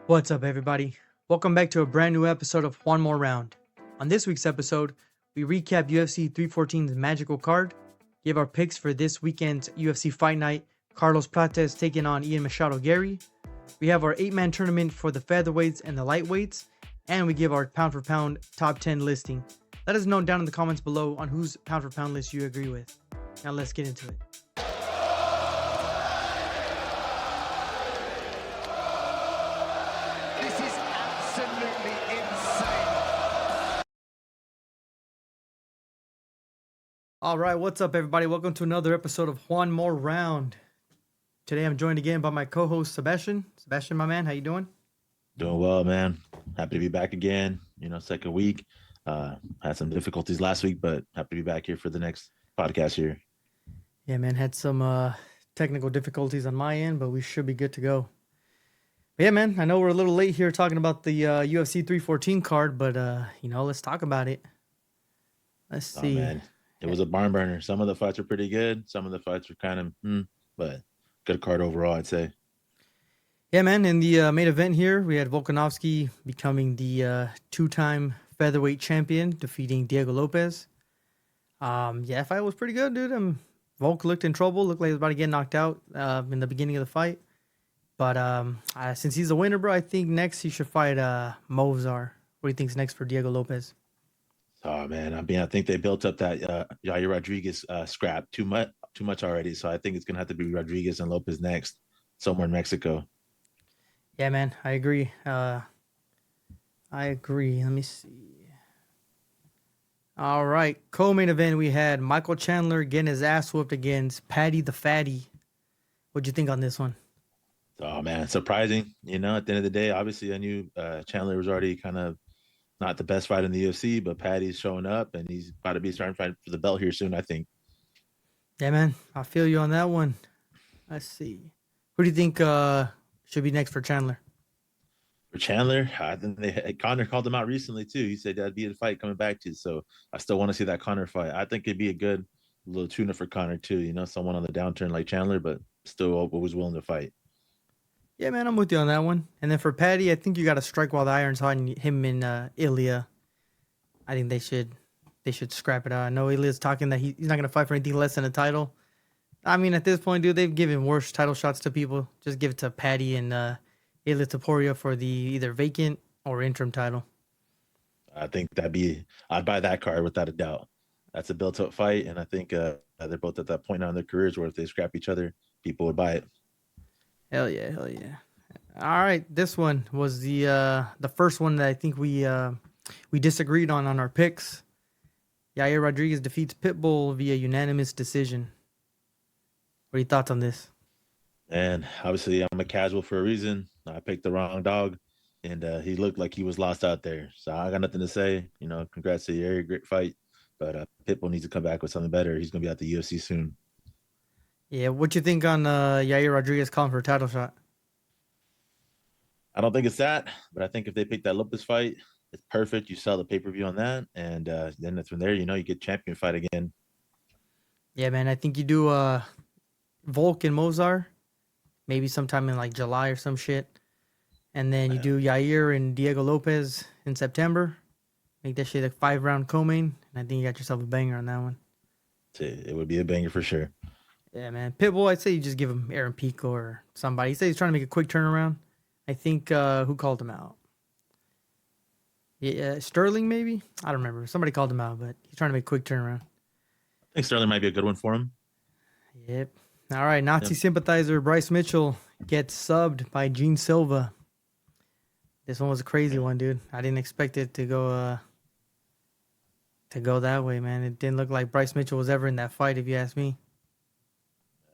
What's up, everybody? Welcome back to a brand new episode of Juan More Round. On this week's episode, we recap UFC 314's magical card, give our picks for this weekend's UFC Fight Night, Carlos Prates taking on Machado Garry. We have our 8-man tournament for the Featherweights and the Lightweights, and we give our pound-for-pound top 10 listing. Let us know down in the comments below on whose pound-for-pound list you agree with. Now let's get into it. This is absolutely insane. All right, what's up, everybody? Welcome to another episode of Juan More Round. Today, I'm joined again by my co-host Sebastian. Sebastian, my man, how you doing? Doing well, man. Happy to be back again. Second week. Had some difficulties last week, but happy to be back here for the next podcast here. Yeah, man, had some technical difficulties on my end, but we should be good to go. But yeah, man, I know we're a little late here talking about the UFC 314 card, but let's talk about it. Let's see. Man. It was a barn burner. Some of the fights were pretty good. Some of the fights were kind of, but good card overall, I'd say. Yeah, man, in the main event here, we had Volkanovski becoming the two-time featherweight champion, defeating Diego Lopez. That fight was pretty good, dude. Volk looked in trouble, looked like he was about to get knocked out in the beginning of the fight. But since he's a winner, bro, I think next he should fight Movzar. What do you think's next for Diego Lopez? Oh, man. I think they built up that Yair Rodriguez scrap too much already. So I think it's going to have to be Rodriguez and Lopez next, somewhere in Mexico. Yeah, man, I agree. I agree. Let me see. All right, co-main event, we had Michael Chandler getting his ass whooped against Paddy the Fatty. What'd you think on this one? Oh, man, surprising. At the end of the day, obviously I knew Chandler was already kind of not the best fight in the UFC, but Paddy's showing up, and he's about to be starting to fight for the belt here soon, I think. Yeah, man, I feel you on that one. Let's see. Who do you think should be next for Chandler? For Chandler, I think Connor called him out recently too. He said that'd be a fight coming back to. So I still want to see that Connor fight. I think it'd be a good little tune-up for Connor too. Someone on the downturn like Chandler, but still always willing to fight. Yeah, man, I'm with you on that one. And then for Paddy, I think you got to strike while the iron's hot. And him and Ilya, I think they should scrap it out. I know Ilya's talking that he's not gonna fight for anything less than a title. I mean, at this point, dude, they've given worse title shots to people. Just give it to Paddy and Ilya Taporia for the either vacant or interim title. I think I'd buy that card without a doubt. That's a built-up fight, and I think they're both at that point now in their careers where if they scrap each other, people would buy it. Hell yeah, hell yeah. All right, this one was the first one that I think we disagreed on our picks. Yair Rodriguez defeats Pitbull via unanimous decision. What are your thoughts on this? And obviously, I'm a casual for a reason. I picked the wrong dog, and he looked like he was lost out there. So I got nothing to say. Congrats to Yair, great fight. But Pitbull needs to come back with something better. He's going to be at the UFC soon. Yeah, what you think on Yair Rodriguez calling for a title shot? I don't think it's that, but I think if they pick that Lopez fight, it's perfect. You sell the pay-per-view on that, and then it's from there, you get champion fight again. Yeah, man, I think you do Volk and Mozart, maybe sometime in like July or some shit. And then you do Yair and Diego Lopez in September. Make that shit a 5-round co-main, and I think you got yourself a banger on that one. It would be a banger for sure. Yeah, man. Pitbull, I'd say you just give him Aaron Pico or somebody. He said he's trying to make a quick turnaround. I think, who called him out? Yeah, Sterling maybe? I don't remember. Somebody called him out, but he's trying to make a quick turnaround. I think Sterling might be a good one for him. Yep. All right, Nazi sympathizer Bryce Mitchell gets subbed by Gene Silva. This one was a crazy one, dude. I didn't expect it to go that way, man. It didn't look like Bryce Mitchell was ever in that fight, if you ask me.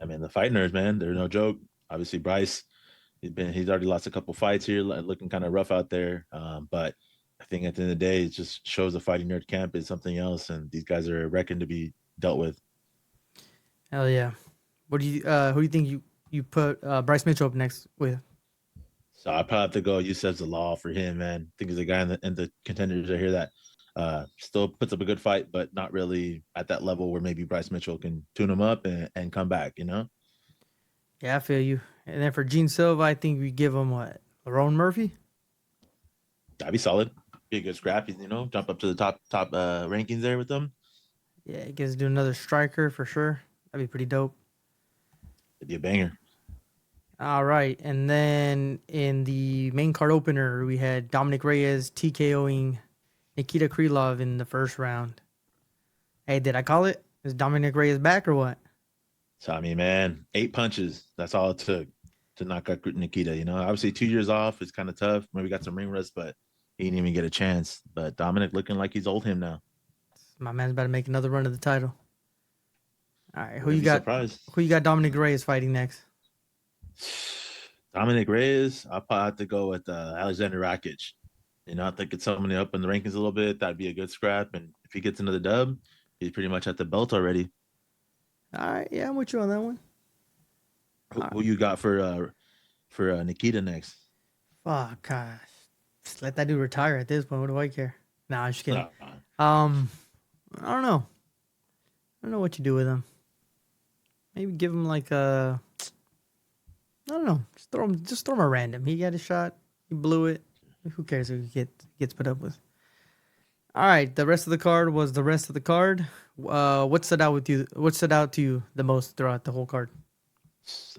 I mean, the fight nerds, man, they're no joke. Obviously, Bryce, he's already lost a couple fights here, looking kind of rough out there. But I think at the end of the day, it just shows the fighting nerd camp is something else, and these guys are a reckon to be dealt with. Hell yeah. What do you who do you think you put Bryce Mitchell up next with? So I probably have to go Yusef's the law for him, man. I think he's a guy in the contenders right here that still puts up a good fight, but not really at that level where maybe Bryce Mitchell can tune him up and come back, Yeah, I feel you. And then for Gene Silva, I think we give him what? Lerone Murphy? That'd be solid. Be a good scrap. Jump up to the top rankings there with them. Yeah, he gets to do another striker for sure. That'd be pretty dope. It'd be a banger. All right, and then in the main card opener, we had Dominic Reyes TKOing Nikita Krylov in the first round. Hey, did I call it? Is Dominic Reyes back or what? So I mean, man, 8 punches. That's all it took to knock out Nikita. Obviously 2 years off is kind of tough. Maybe got some ring rust, but he didn't even get a chance. But Dominic looking like he's old him now. My man's about to make another run of the title. All right, who you Be got? surprised. Who you got? Dominic Reyes fighting next? Dominic Reyes, I'll probably have to go with Alexander Rakic. I think it's somebody up in the rankings a little bit. That'd be a good scrap. And if he gets another dub, he's pretty much at the belt already. All right, yeah, I'm with you on that one. Who you got for Nikita next? Fuck, gosh. Just let that dude retire at this point. What do I care? Nah, I'm just kidding. No. I don't know. I don't know what you do with him. Maybe give him like a. I don't know. Just throw him a random. He got a shot. He blew it. Who cares who he gets put up with? All right. The rest of the card was the rest of the card. What stood out with you? What stood out to you the most throughout the whole card?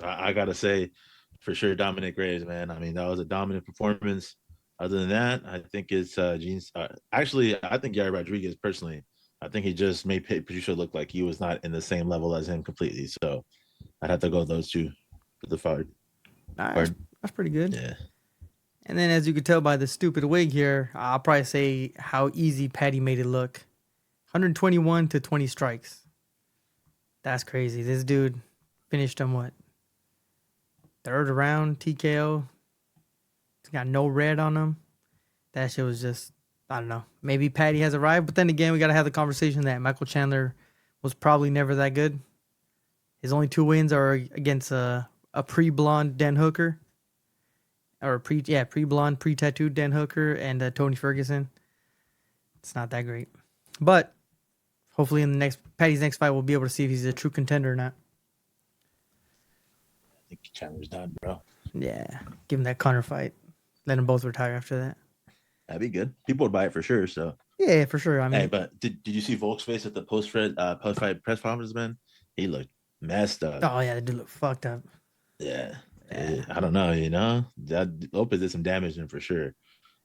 I gotta say, for sure, Dominic Reyes, man. I mean, that was a dominant performance. Other than that, I think it's Gene's. Actually, I think Gary Rodriguez personally. I think he just made Patricio look like he was not in the same level as him completely. So I'd have to go with those two for the fight. That's pretty good. Yeah. And then, as you could tell by the stupid wig here, I'll probably say how easy Patty made it look. 121 to 20 strikes. That's crazy. This dude finished him what? Third round TKO. He's got no red on him. That shit was just, I don't know. Maybe Patty has arrived, but then again, we got to have the conversation that Michael Chandler was probably never that good. His only 2 wins are against a pre-blonde Dan Hooker. Or pre-blonde, pre-tattooed Dan Hooker and Tony Ferguson. It's not that great. But hopefully in Patty's next fight, we'll be able to see if he's a true contender or not. I think Chandler's done, bro. Yeah. Give him that Conor fight. Let them both retire after that. That'd be good. People would buy it for sure. So Yeah, for sure. I mean, hey, but did you see Volk's face at the post-fight press conference, man? He looked messed up. oh yeah, they do look fucked up. Yeah. I don't know, that Lopez did some damage to him for sure,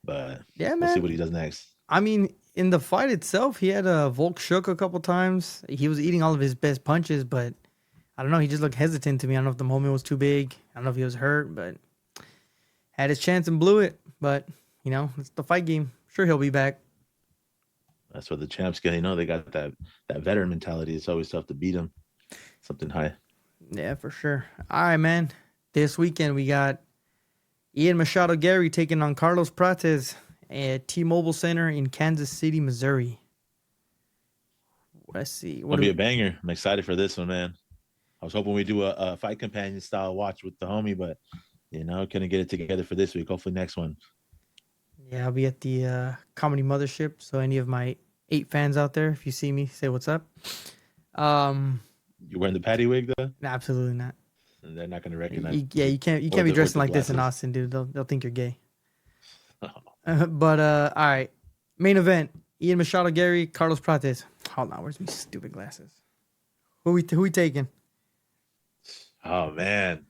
but Yeah, man. we'll see what he does next. I mean, in the fight itself, he had Volk shook a couple times. He was eating all of his best punches, but I don't know. He just looked hesitant to me. I don't know if the moment was too big. I don't know if he was hurt, but had his chance and blew it. But it's the fight game. Sure, he'll be back. That's what the champs get. They got that veteran mentality. It's always tough to beat them. Something high. Yeah, for sure. All right, man. This weekend, we got Ian Machado Garry taking on Carlos Prates at T-Mobile Center in Kansas City, Missouri. Let's see. It'll be a banger. I'm excited for this one, man. I was hoping we do a fight companion style watch with the homie, but, couldn't get it together for this week. Hopefully next one. Yeah, I'll be at the Comedy Mothership. So any of my 8 fans out there, if you see me, say what's up. You wearing the patty wig, though? Absolutely not. They're not going to recognize. You can't be dressing like this in Austin, dude. They'll think you're gay. But all right, main event: Ian Machado Garry, Carlos Prates. Hold on, where's my stupid glasses? Who we taking? Oh man,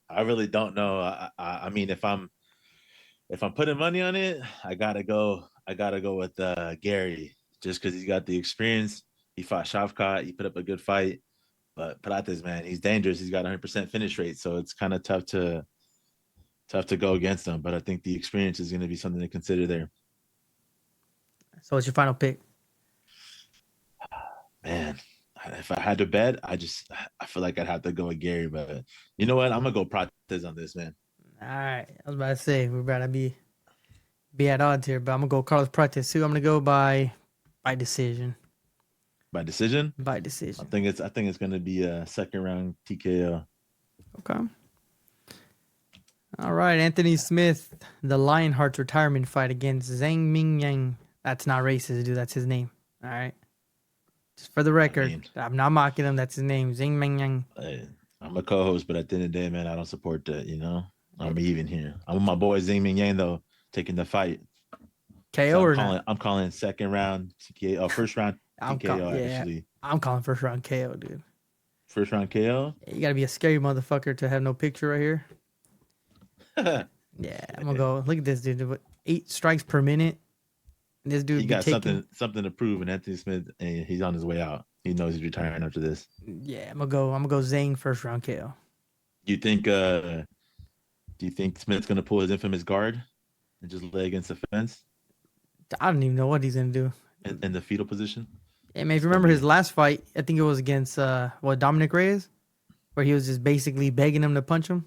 I really don't know. I mean, if I'm putting money on it, I gotta go with Garry, just because he's got the experience. He fought Shavkat. He put up a good fight. But Prates, man, he's dangerous. He's got 100% finish rate, so it's kind of tough to go against him. But I think the experience is going to be something to consider there. So what's your final pick? Man, if I had to bet, I feel like I'd have to go with Garry. But you know what? I'm gonna go Prates on this, man. All right, I was about to say we're about to be at odds here, but I'm gonna go Carlos Prates too. I'm gonna go by decision. By decision? By decision. I think it's going to be a second round TKO. Okay. All right, Anthony Smith, the Lionheart's retirement fight against Zhang Mingyang. That's not racist, dude. That's his name. All right. Just for the record, I'm not mocking him. That's his name, Zhang Mingyang. I'm a co-host, but at the end of the day, man, I don't support that. I'm even here. I'm with my boy Zing Ming Yang though, taking the fight. So KO or not? I'm calling second round TKO. First round TKO Yeah, actually. I'm calling first round KO, dude. First round KO. You gotta be a scary motherfucker to have no picture right here. Yeah, I'm gonna go. Look at this dude. 8 strikes per minute. This dude He be got taking. something to prove, and Anthony Smith, and he's on his way out. He knows he's retiring after this. Yeah, I'm gonna go Zhang first round KO. Do you think? Do you think Smith's gonna pull his infamous guard and just lay against the fence I don't even know what he's gonna do. in the fetal position? I mean, if you remember his last fight, I think it was against Dominic Reyes, where he was just basically begging him to punch him.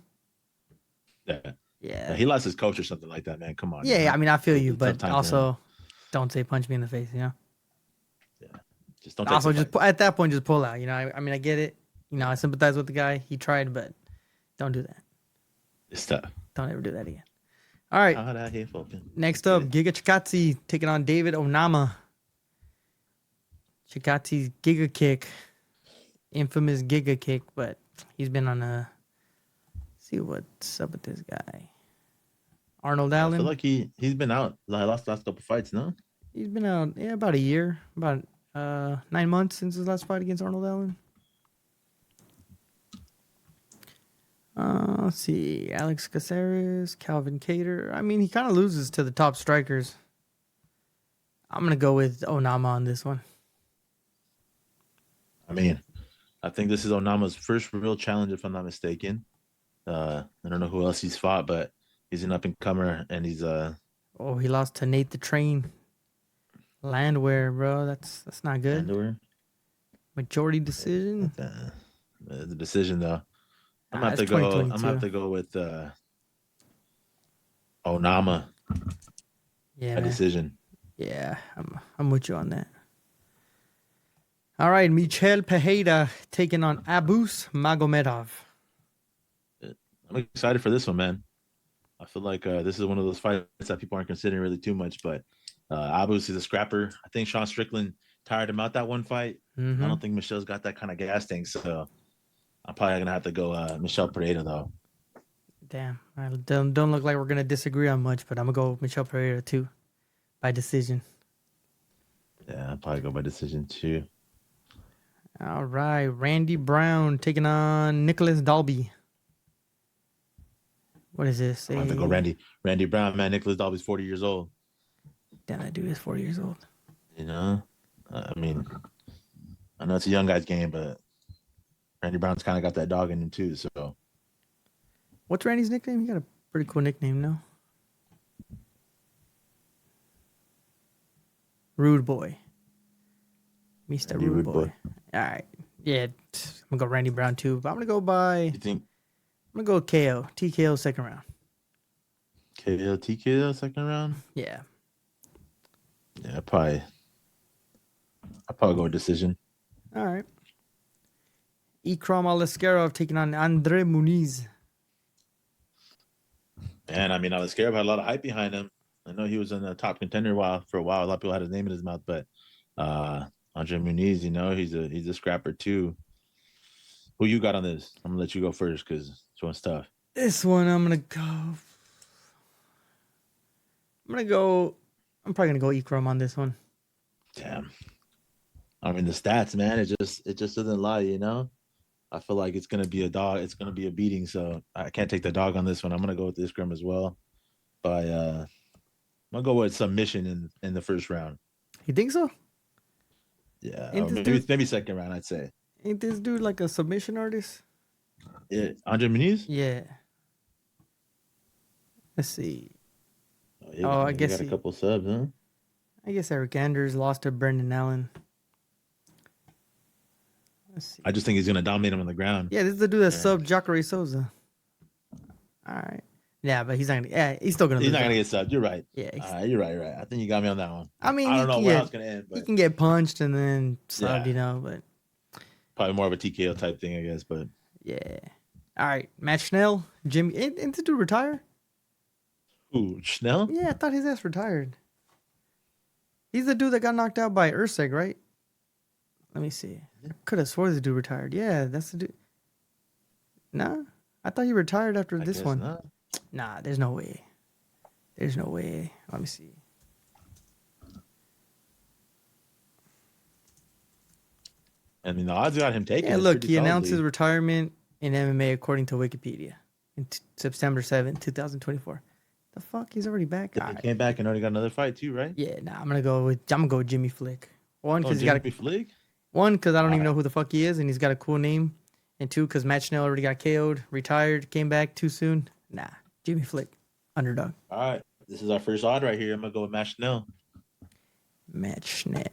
Yeah. Yeah. He lost his coach or something like that, man. Come on. Yeah, I mean, I feel you, It's a tough but time for him. also don't say punch me in the face, you know? Yeah. Just don't take Also, the just fight. at that point, just pull out, you know? I mean, I get it. You know, I sympathize with the guy. He tried, but don't do that. It's tough. Don't ever do that again. All right. Out out here, folks. Next up, Giga Chikadze taking on David Onama. Chikadze's Giga Kick. Infamous Giga Kick, but he's been on a... See what's up with this guy. Arnold I Allen. feel like he's been out. Like, last couple fights, no? He's been out, yeah, about a year. About 9 months since his last fight against Arnold Allen. Let's see. Alex Caceres, Calvin Cater. I mean, he kind of loses to the top strikers. I'm going to go with Onama on this one. I mean, I think this is Onama's first real challenge, if I'm not mistaken. I don't know who else he's fought, but he's an up and comer, and he's Oh, he lost to Nate the Train. Landwehr, bro. That's not good. Landwehr. Majority decision. The decision though. I'm gonna have to it's go. I'm 2022. gonna have to go with Onama. Yeah, A man. decision. Yeah, I'm with you on that. All right, Michel Pereira taking on Abus Magomedov. I'm excited for this one, man. I feel like this is one of those fights that people aren't considering really too much, but Abus is a scrapper. I think Sean Strickland tired him out that one fight. Mm-hmm. I don't think Michelle's got that kind of gas tank, so I'm probably gonna have to go Michel Pereira though. Damn, I don't look like we're gonna disagree on much, but I'm gonna go Michel Pereira too, by decision. Yeah, I'll probably go by decision too. All right, Randy Brown taking on Nicholas Dalby. What is this? I have to go Randy Brown, man. Nicholas Dalby's 40 years old. Damn, that dude is 40 years old. You know, I mean, I know it's a young guy's game, but Randy Brown's kind of got that dog in him too. So, what's Randy's nickname? He got a pretty cool nickname, no? Rude Boy. Mr. Rude Boy. All right. Yeah, I'm gonna go Randy Brown too, but I'm gonna go by. you think I'm gonna go KO. TKO second round. KO TKO second round? Yeah. Yeah, I'll probably go with decision. All right. Ikram Aliskerov taking on Andre Muniz. And I mean, Aliskerov had a lot of hype behind him. I know he was in the top contender for a while. A lot of people had his name in his mouth, but Andre Muniz, you know, he's a scrapper too. Who you got on this? I'm gonna let you go first because this one's tough. This one I'm probably gonna go Ikram on this one. Damn. I mean, the stats, man, it just doesn't lie, you know. I feel like it's gonna be a dog. It's gonna be a beating. So I can't take the dog on this one. I'm gonna go with Ikram as well. I'm gonna go with submission in the first round. You think so? Yeah, Ain't or maybe second round. I'd say. Ain't this dude like a submission artist? Yeah, Andre Muniz. Yeah. Let's see. I guess got a couple subs, huh? I guess Eric Anders lost to Brendan Allen. Let's see. I just think he's gonna dominate him on the ground. Yeah, this is the dude that subbed Jacare Souza. All right. Yeah, but he's not gonna. Yeah, he's still gonna. He's lose not gonna that. get subbed. You're right. Yeah, You're right. You're right. I think you got me on that one. I mean, I don't know where it's gonna end, he but can get punched and then subbed, Yeah. you know. But probably more of a TKO type thing, I guess. But yeah. All right, Matt Schnell, Jimmy. Ain't this dude retire? ooh, Schnell. Yeah, I thought his ass retired. He's the dude that got knocked out by Urseg, right? Let me see. I could have swore the dude retired. Yeah, that's the dude. Nah, I thought he retired after I this guess one. not. Nah, there's no way. There's no way. Let me see. I mean, the odds got him taking Yeah, is look, pretty he announced his solidly. retirement in MMA according to Wikipedia in September 7th, 2024. The fuck? He's already back? Then All he right. came back and already got another fight too, right? Yeah, nah, I'm gonna go with Jimmy Flick. One, Oh, because Jimmy Flick. I don't All even know right, who the fuck he is, and he's got a cool name. And two, because Matt Schnell already got KO'd, retired, came back too soon. Nah, Jimmy Flick, underdog. all right. This is our first odd right here. I'm gonna go with Matt Schnell. Matt Schnell.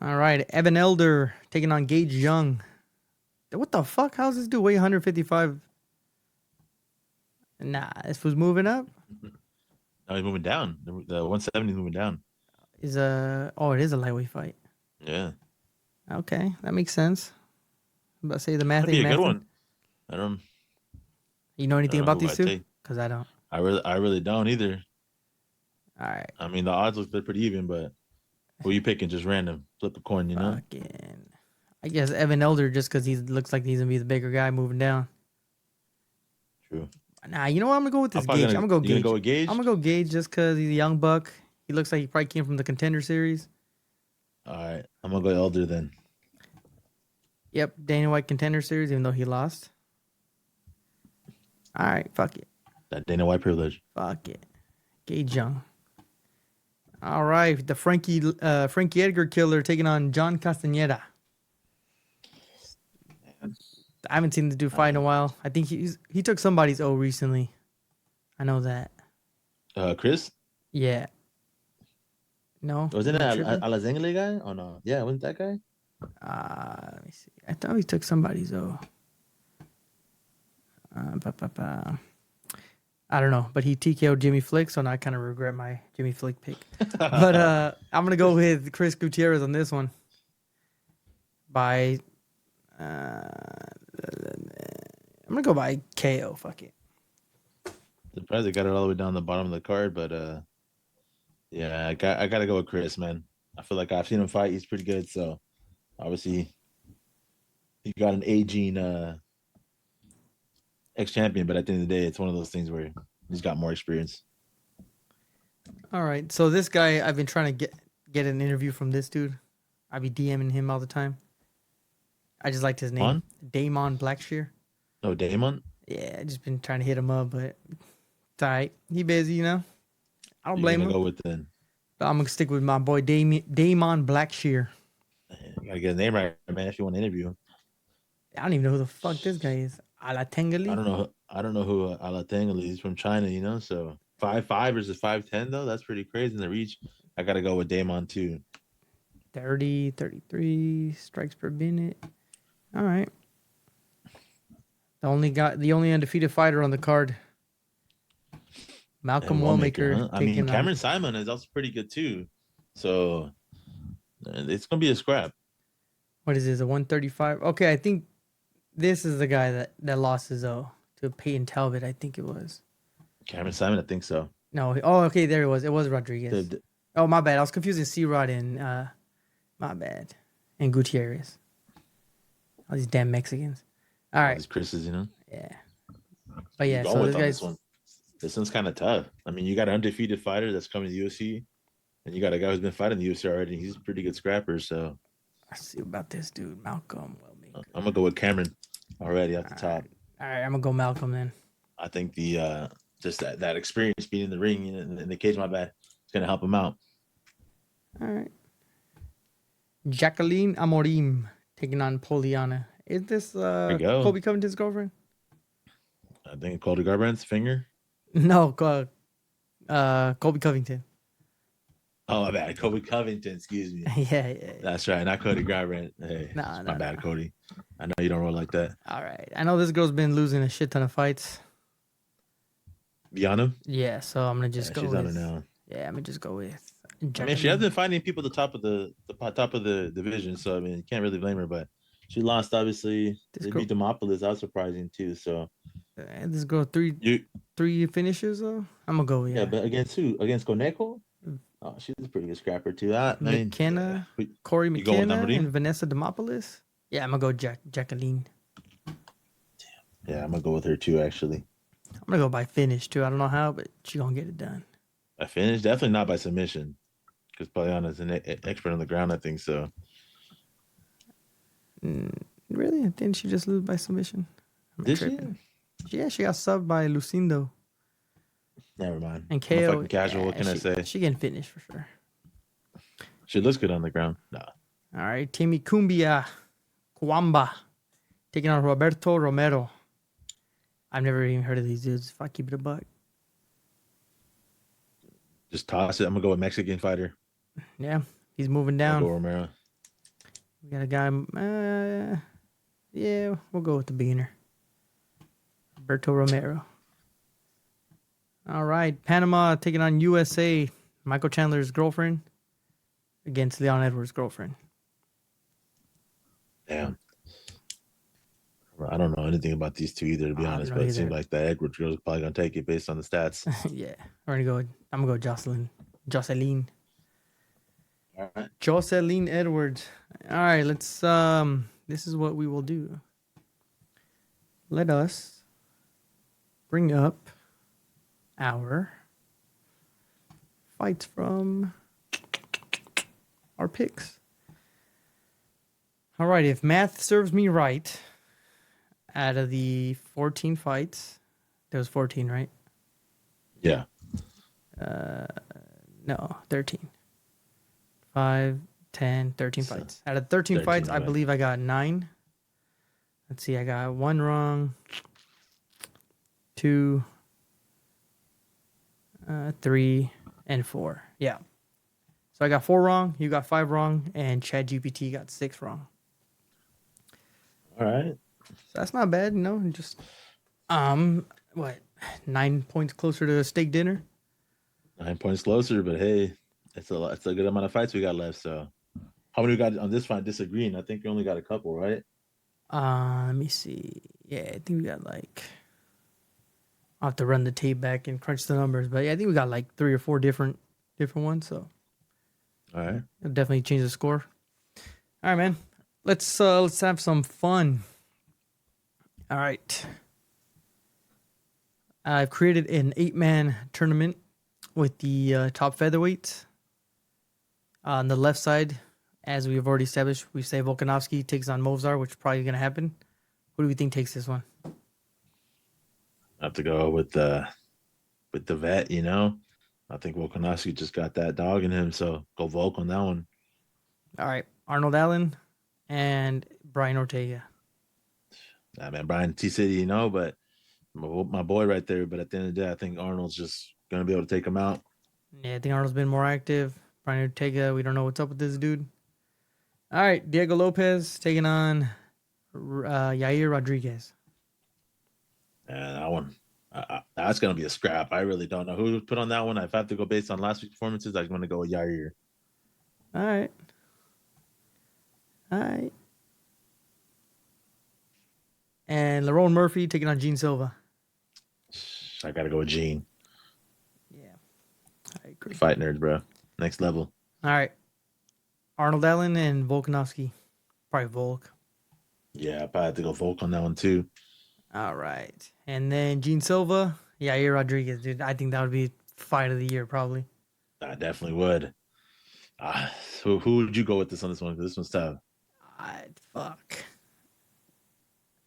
All right, Evan Elder taking on Gage Young. What the fuck? How's this dude weigh 155? Nah, this was moving up. No, he's moving down. The 170 is moving down. It is a lightweight fight. Yeah, Okay, that makes sense. I'm about to say the math that'd be ain't a good mathing. one. I don't. You know I anything don't know about who these I'd two? take. Because I don't. I really don't either. All right, I mean, the odds look pretty even, but who you picking? Just random, flip a coin, you know? fucking. I guess Evan Elder just because he looks like he's gonna be the bigger guy moving down. True. Nah, you know what? I'm gonna go with I'm this probably Gage. gonna. I'm gonna go You gonna Gage. go with I'm Gage? gonna go Gage just because he's a young buck. He looks like he probably came from the Contender Series. All right, I'm gonna go Elder then. Yep, Dana White Contender Series, even though he lost. All right, fuck it. That Dana White privilege. Fuck it. Gage Young. All right, the Frankie Edgar killer taking on John Castaneda. I haven't seen the dude fight in a while. I think he took somebody's O recently. I know that. Chris, Yeah. No. wasn't it am I tripping? Alazengle guy? Oh no, yeah, wasn't that guy? Let me see. I thought he took somebody's O. I don't know, but he TKO'd Jimmy Flick, so now I kind of regret my Jimmy Flick pick. But I'm gonna go with Chris Gutierrez on this one. By I'm gonna go by KO. Fuck it. Surprised they got it all the way down the bottom of the card, but yeah, I gotta go with Chris, man. I feel like I've seen him fight. He's pretty good, so obviously he got an aging ex-champion, but at the end of the day, it's one of those things where he's got more experience. All right, so this guy, I've been trying to get an interview from this dude. I be DMing him all the time. I just liked his name, On? Damon Blackshear. Oh, Damon? Yeah, I just been trying to hit him up, but it's all right. He busy, you know. I don't You're blame gonna him. go with then. But I'm gonna stick with my boy Damon Blackshear. You gotta get his name right, man, if you want to interview him. I don't even know who the fuck this guy is. I Alatengeli? don't know who Alatangle is. He's from China, you know. So 5'5" versus 5'10", though. That's pretty crazy in the reach. I gotta go with Damon too. 30, 33 strikes per minute. All right. The only undefeated fighter on the card. Malcolm And Wellmaker. huh? I mean, Cameron Simon is also pretty good too. So it's gonna be a scrap. What is this? A 135? Okay, I think this is the guy that lost his O to Peyton Talbot. I think it was. Cameron Simon, I think so. No. Oh, okay. There it was. It was Rodriguez. Oh, my bad. I was confusing C-Rod and my bad, and Gutierrez. All these damn Mexicans. All right. These Chris's, you know. Yeah. But yeah, Going so with this on guy's. this one's kind of tough. I mean, you got an undefeated fighter that's coming to the UFC, and you got a guy who's been fighting the UFC already. He's a pretty good scrapper, so Let's see about this dude, Malcolm Wellmaker. I'm gonna go with Cameron already off the top. All right, I'm gonna go Malcolm then. I think the just that experience being in the ring in the cage, my bad, it's gonna help him out. All right. Jacqueline Amorim taking on Poliana. Is this Kobe Covington's girlfriend? I think Cody Garbrandt's finger. No, Kobe Covington. Oh, my bad. Kobe Covington, excuse me. Yeah. That's right. Not Cody Garbrandt. Hey, my bad, Cody. I know you don't roll like that. All right. I know this girl's been losing a shit ton of fights. Viana? Yeah, so I'm gonna just go she's with. on her now. Yeah, I'm gonna just go with. I mean, she has been fighting people at the top of the division, so I mean, you can't really blame her. But she lost, obviously. They beat Demopolis. That was surprising too. So this girl three finishes though. I'm gonna go with but against who? Against Conejo? Oh, she's a pretty good scrapper too. McKenna, Corey McKenna, and Vanessa Demopolis. Yeah, I'm gonna go Jacqueline. Yeah, I'm gonna go with her too. Actually, I'm gonna go by finish too. I don't know how, but she gonna get it done. I finished definitely not by submission because Polyana's an expert on the ground. I think so. Really? Didn't she just lose by submission? I'm Did tripping. Yeah, she got subbed by Lucindo Never mind. and I'm a KO. fucking casual. What can I say? She can finish for sure. She looks good on the ground. Nah. All right, Timmy Cumbia, Cuamba, taking on Roberto Romero. I've never even heard of these dudes. If I keep it a buck. Just toss it. I'm gonna go with Mexican fighter. Yeah, he's moving I'll down. go Romero. We got a guy. Yeah, we'll go with the beginner. Roberto Romero. All right, Panama taking on USA. Michael Chandler's girlfriend against Leon Edwards' girlfriend. Damn. I don't know anything about these two either, to be honest, but it seems like that Edwards girl is probably gonna take it based on the stats. Yeah, I'm gonna go Jocelyn. All right. Jocelyn Edwards. All right, let's this is what we will do. Let us bring up our fights from our picks. All right, if math serves me right, out of the 14 fights, there was 14, right? Yeah. No, 13. 5, 10, 13 fights. Out of 13 fights, I believe I got 9. Let's see, I got 1 wrong, 2, 3, and 4. Yeah. So I got 4 wrong, you got 5 wrong, and ChatGPT got 6 wrong. All right. So that's not bad, you know, just 9 points closer to a steak dinner. 9 points closer, but hey, it's a good amount of fights we got left. So how many we got on this fight disagreeing? I think we only got a couple, right? Let me see. Yeah, I think we got like, I'll have to run the tape back and crunch the numbers, but yeah, I think we got like 3 or 4 different ones. So all right, it'll definitely change the score. All right, man. Let's have some fun. All right. I've created an 8-man tournament with the top featherweights. On the left side, as we've already established, we say Volkanovski takes on Movsar, which is probably going to happen. Who do we think takes this one? I have to go with the vet. You know, I think Volkanovski just got that dog in him, so go Volk on that one. All right, Arnold Allen and Brian Ortega. Nah, man, Brian T City, you know, but my boy right there. But at the end of the day, I think Arnold's just gonna be able to take him out. Yeah, I think Arnold's been more active. Brian Ortega, we don't know what's up with this dude. All right, Diego Lopez taking on Yair Rodriguez. And that one, that's gonna be a scrap. I really don't know who to put on that one. If I have to go based on last week's performances, I'm gonna go with Yair. All right. And Lerone Murphy taking on Gene Silva. I gotta go with Gene. Yeah, I agree. Fight nerds, bro. Next level. All right. Arnold Allen and Volkanovski. Probably Volk. Yeah, I probably have to go Volk on that one too. All right. And then Gene Silva, Yair Rodriguez, dude. I think that would be fight of the year, probably. I definitely would. Who would you go with this on this one? Because this one's tough. Fuck.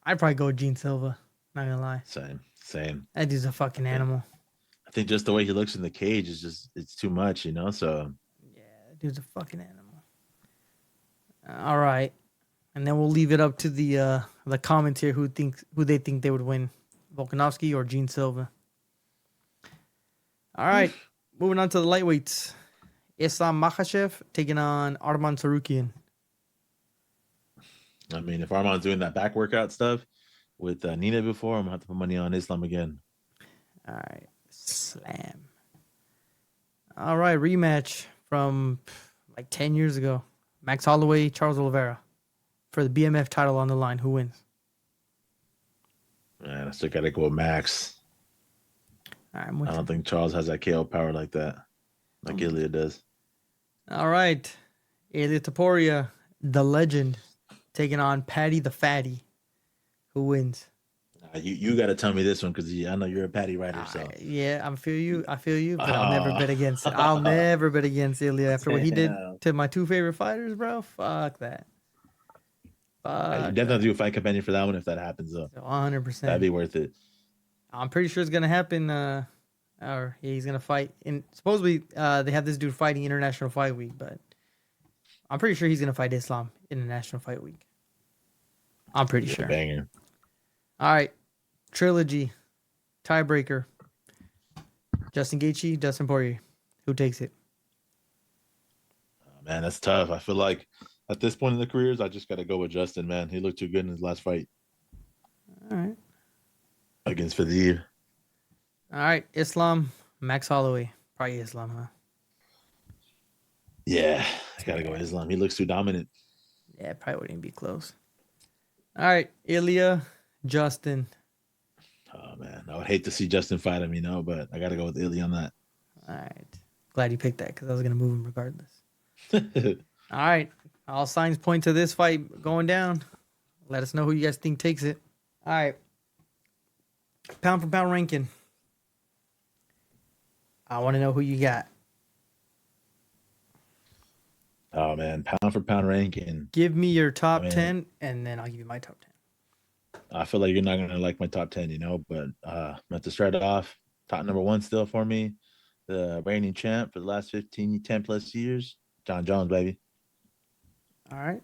I'd probably go with Gene Silva. Not gonna lie. Same. That dude's a fucking animal. I think just the way he looks in the cage is it's too much, you know? So yeah, that dude's a fucking animal. All right. And then we'll leave it up to the comments here who they think they would win. Volkanovski or Gene Silva. All right. Moving on to the lightweights. Islam Makhachev taking on Arman Sarukian. I mean, if Armand's doing that back workout stuff with Nina before, I'm gonna have to put money on Islam again. All right, slam. All right, rematch from like 10 years ago. Max Holloway, Charles Oliveira for the BMF title on the line. Who wins? Man, I still gotta go with Max. All right, I don't think Charles has that KO power like that, like Ilya does. All right, Ilya Taporia, the legend, taking on Patty the Fatty. Who wins? You got to tell me this one because I know you're a Patty writer. So, Yeah, I feel you, but I'll never bet against it. I'll never bet against Ilya after what he did damn. to my two favorite fighters, bro. Fuck that. You Fuck definitely that. do a fight companion for that one if that happens, though. 100%. That'd be worth it. I'm pretty sure it's gonna happen. Or yeah, he's gonna fight. And supposedly, they have this dude fighting International Fight Week, but I'm pretty sure he's gonna fight Islam in the National Fight Week. I'm pretty Be a sure. banger. All right, trilogy, tiebreaker. Justin Gaethje, Dustin Poirier. Who takes it? Oh, man, that's tough. I feel like at this point in the careers, I just got to go with Justin, man. He looked too good in his last fight All right. against Fadib. All right, Islam, Max Holloway. Probably Islam, huh? Yeah, I got to go with Islam. He looks too dominant. Yeah, it probably wouldn't be close. All right, Ilya, Justin. Oh, man. I would hate to see Justin fight him, but I got to go with Illy on that. All right. Glad you picked that because I was going to move him regardless. All right. All signs point to this fight going down. Let us know who you guys think takes it. All right. Pound for pound ranking. I want to know who you got. Oh, man. Pound for pound ranking. Give me your top 10, and then I'll give you my top 10. I feel like you're not going to like my top 10, but to start it off, top number one still for me, the reigning champ for the last 10 plus years, John Jones, baby. All right.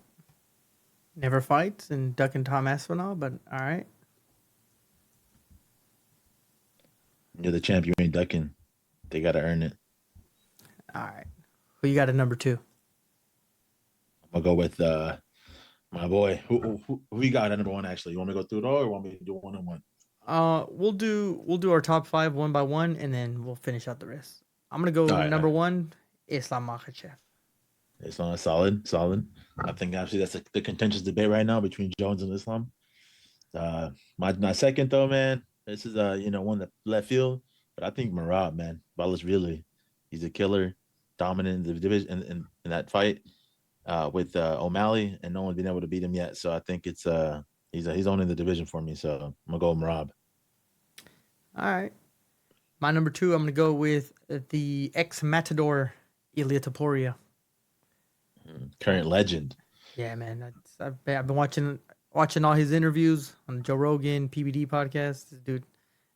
Never fights and ducking Tom Aspinall, but all right. You're the champ. You ain't ducking. They got to earn it. All right. Who you got at number 2? I'm going to go with my boy. Who you got at number 1, actually? You want me to go through it all or want me to do one-on-one? We'll do our top 5 one by one, and then we'll finish out the rest. I'm going to go number 1, Islam Makhachev. Islam is solid. I think actually that's the contentious debate right now between Jones and Islam. My second though, man, this is one that left field, but I think Merab, man, really, he's a killer, dominant in the division in that fight with O'Malley, and no one's been able to beat him yet. So I think it's he's owning the division for me. So I'm gonna go Merab. All right, my number 2, I'm gonna go with the ex-Matador Ilia Topuria. Current legend. Yeah, man. I've been watching all his interviews on the Joe Rogan PBD podcast.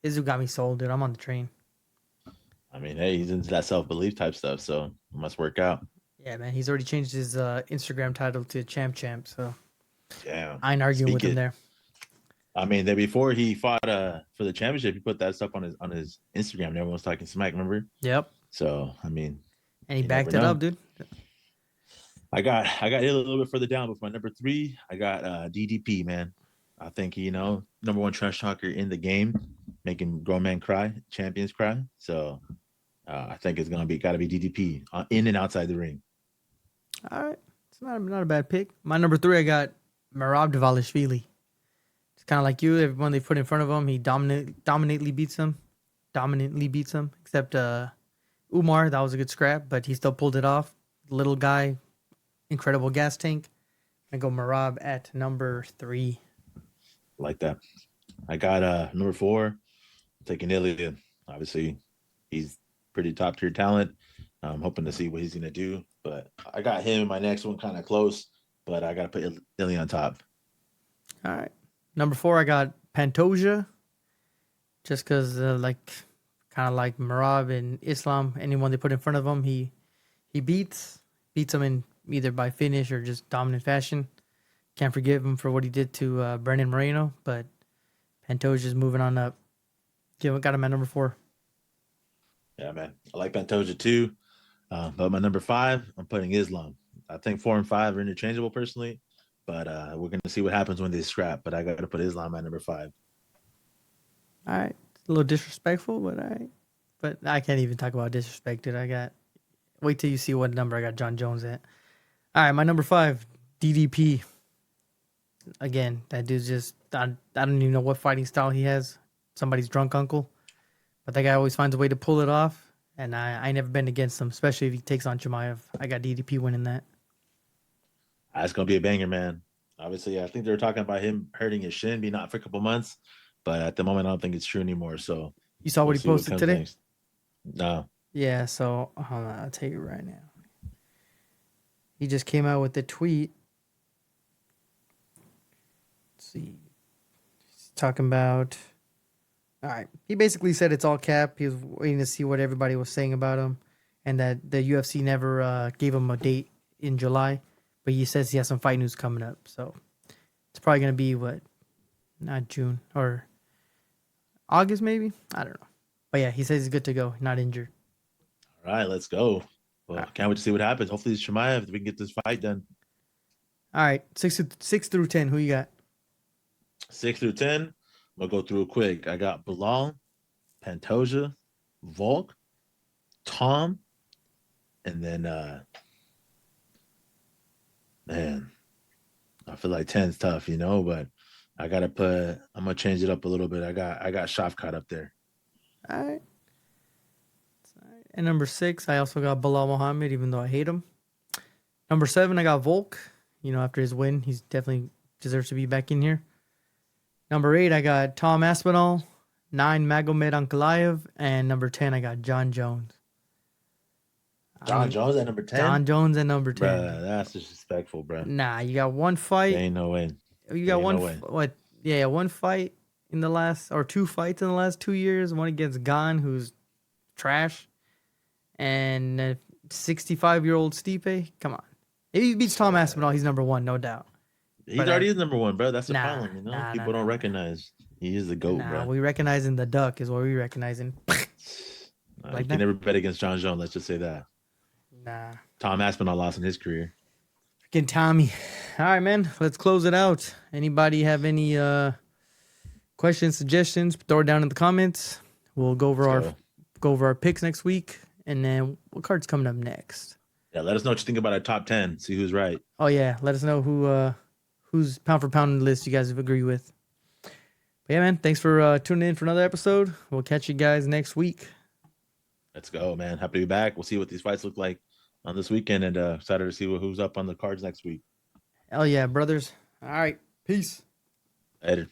This dude got me sold, dude. I'm on the train. I mean, hey, he's into that self-belief type stuff, so it must work out. Yeah, man. He's already changed his Instagram title to Champ, so yeah, I ain't arguing with him there. I mean, then before he fought for the championship, he put that stuff on his Instagram, and everyone was talking smack. Remember? Yep. So I mean, and he backed it up, dude. I got it a little bit further down, but for my number 3, I got DDP, man. I think number 1 trash talker in the game, making grown men cry, champions cry. So I think it's gotta be DDP in and outside the ring. All right, it's not a bad pick. My number 3, I got Merab Dvalishvili. It's kind of like you. Everyone they put in front of him, he dominantly beats them. Except Umar, that was a good scrap, but he still pulled it off. Little guy. Incredible gas tank. I go Merab at number 3. Like that. I got number 4. I'm taking Ilya. Obviously, he's pretty top tier talent. I'm hoping to see what he's gonna do. But I got him in my next one kind of close, but I gotta put Ilya on top. All right. Number 4, I got Pantoja. Just because kind of like Merab and Islam, anyone they put in front of him, he beats them in either by finish or just dominant fashion. Can't forgive him for what he did to Brandon Moreno, but Pantoja's moving on up. Got him at number 4. Yeah, man. I like Pantoja too. But my number 5, I'm putting Islam. I think 4 and 5 are interchangeable personally, but we're going to see what happens when they scrap. But I got to put Islam at number 5. All right. It's a little disrespectful, but all right. But I can't even talk about disrespect, dude. Wait till you see what number I got John Jones at. All right, my number 5, DDP. Again, that dude's just, I don't even know what fighting style he has. Somebody's drunk uncle. But that guy always finds a way to pull it off. And I never been against him, especially if he takes on Chimaev. I got DDP winning that. That's going to be a banger, man. Obviously, I think they were talking about him hurting his shin, being out for a couple months. but at the moment, I don't think it's true anymore. So You saw what we'll he see what posted comes today? next. No, Yeah, so hold on, I'll tell you right now. He just came out with a tweet. Let's see. He's talking about. All right. He basically said it's all cap. He was waiting to see what everybody was saying about him, and that the UFC never gave him a date in July. But he says he has some fight news coming up. So it's probably going to be what? Not June or August, maybe? I don't know. But yeah, he says he's good to go, not injured. all right, let's go. Well, All right. can't wait to see what happens. Hopefully, it's Shemaev. We can get this fight done. All right. 6 through 10. Who you got? 6 through 10. I'm gonna go through it quick. I got Bilal, Pantoja, Volk, Tom, and then man, I feel like 10's tough, but I'm gonna change it up a little bit. I got Shafkat up there. All right. And number 6, I also got Bilal Muhammad, even though I hate him. Number 7, I got Volk. After his win, he's definitely deserves to be back in here. Number 8, I got Tom Aspinall. 9, Magomed Ankalaev. And number 10, I got John Jones. John Jones at number 10? John Jones at number 10. Bruh, that's disrespectful, bruh. Nah, you got one fight. There ain't no way. You got Ain't one. no way. What? Yeah, one fight in the last, or 2 fights in the last 2 years. One against Gan, who's trash, and a 65-year-old Stipe. Come on, if he beats Tom Aspinall, he's number 1, no doubt. He's But already number 1, bro. That's the Nah, problem, nah, People nah, don't nah. recognize he is the GOAT, bro. We recognizing the duck is what we recognizing. You Like can that? never bet against John Jones. Let's just say that. Nah, Tom Aspinall lost in his career. freaking Tommy. All right, man. Let's close it out. Anybody have any questions, suggestions? Throw it down in the comments. We'll go over Let's go over our picks next week, and then what card's coming up next? Yeah, let us know what you think about our top 10. See who's right. Oh yeah, let us know who's pound for pound on the list you guys agree with. But yeah, man, thanks for tuning in for another episode. We'll catch you guys next week. Let's go, man. Happy to be back. We'll see what these fights look like on this weekend, and excited to see who's up on the cards next week. Hell yeah, brothers. All right, peace. Later.